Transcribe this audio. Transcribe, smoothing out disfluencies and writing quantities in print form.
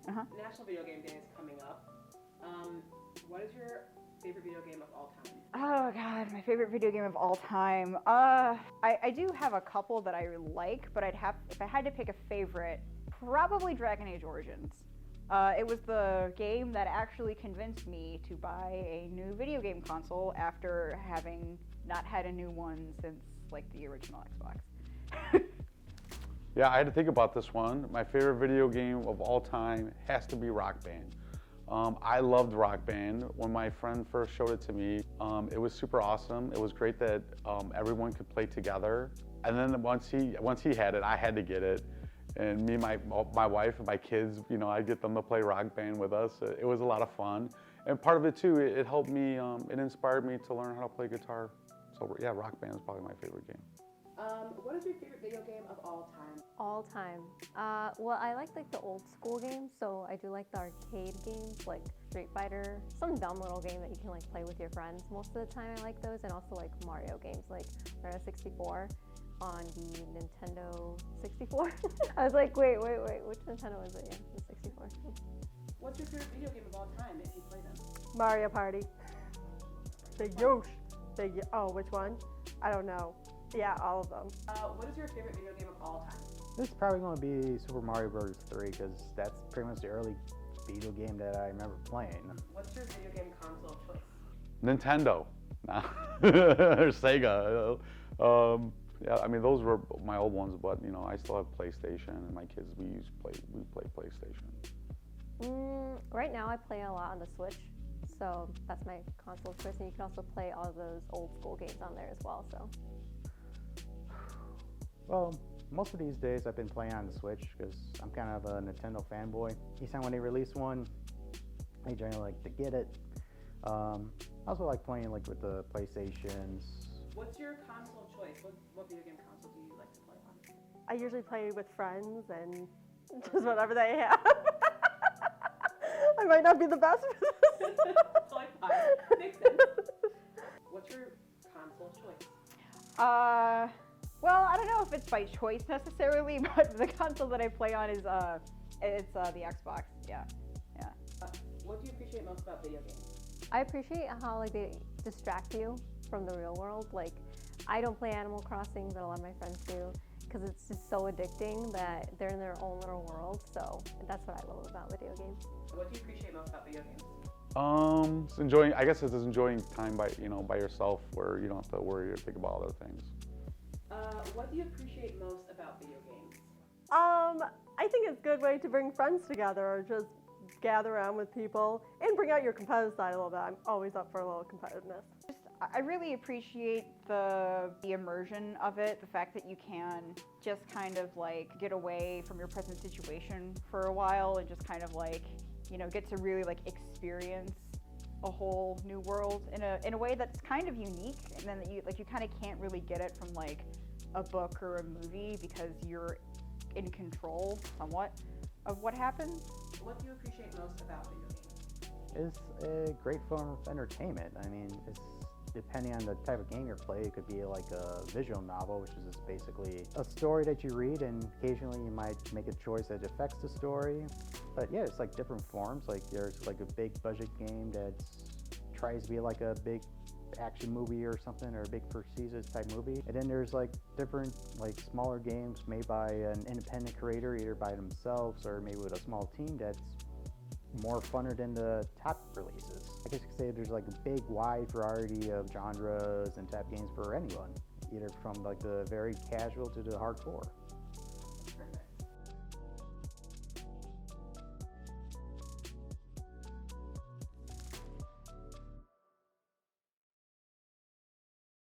Uh-huh. National Video Game Day is coming up. What is your favorite video game of all time? Oh god, my favorite video game of all time. I do have a couple that I like, but if I had to pick a favorite, probably Dragon Age Origins. It was the game that actually convinced me to buy a new video game console after having not had a new one since like the original Xbox. Yeah, I had to think about this one. My favorite video game of all time has to be Rock Band. I loved Rock Band. When my friend first showed it to me, it was super awesome. It was great that everyone could play together. And then once he had it, I had to get it. And me and my wife and my kids, you know, I'd get them to play Rock Band with us. It was a lot of fun. And part of it too, it helped me, it inspired me to learn how to play guitar. So yeah, Rock Band is probably my favorite game. What is your favorite video game of all time? All time. Well, I like the old school games, so I do like the arcade games like Street Fighter, some dumb little game that you can like play with your friends. Most of the time I like those, and also like Mario games like Mario 64 on the Nintendo 64. I was like, wait, which Nintendo was it? Yeah, the 64. What's your favorite video game of all time if you play them? Mario Party. Big Yosh. Oh, which one? I don't know. Yeah, all of them. What is your favorite video game of all time? This is probably going to be Super Mario Bros. 3 because that's pretty much the early video game that I remember playing. What's your video game console of choice? Nintendo, or Sega. Yeah, I mean those were my old ones, but you know I still have PlayStation, and my kids we play PlayStation. Right now I play a lot on the Switch, so that's my console of choice, and you can also play all those old school games on there as well. So. Well, most of these days I've been playing on the Switch because I'm kind of a Nintendo fanboy. Each time when they release one, I generally like to get it. I also like playing like with the PlayStations. What's your console of choice? What video game console do you like to play on? I usually play with friends and just whatever they have. I might not be the best for this. Totally fine. Makes sense. What's your console of choice? Well, I don't know if it's by choice necessarily, but the console that I play on is it's the Xbox. Yeah. What do you appreciate most about video games? I appreciate how like they distract you from the real world. Like, I don't play Animal Crossing, but a lot of my friends do, because it's just so addicting that they're in their own little world. So that's what I love about video games. What do you appreciate most about video games? It's enjoying. I guess it's just enjoying time by yourself, where you don't have to worry or think about other things. What do you appreciate most about video games? I think it's a good way to bring friends together or just gather around with people and bring out your competitive side a little bit. I'm always up for a little competitiveness. I really appreciate the immersion of it, the fact that you can just kind of like get away from your present situation for a while and just kind of like, you know, get to really like experience a whole new world in a way that's kind of unique, and then that you kind of can't really get it from like a book or a movie because you're in control somewhat of what happens. What do you appreciate most about video games? It's a great form of entertainment. I mean, it's depending on the type of game you play, it could be like a visual novel, which is just basically a story that you read, and occasionally you might make a choice that affects the story. But yeah, it's like different forms. Like there's like a big budget game that tries to be like a big action movie or something, or a big prestigious type movie. And then there's like different like smaller games made by an independent creator, either by themselves or maybe with a small team, that's more funner than the top releases. I guess you could say there's like a big wide variety of genres and type games for anyone, either from like the very casual to the hardcore.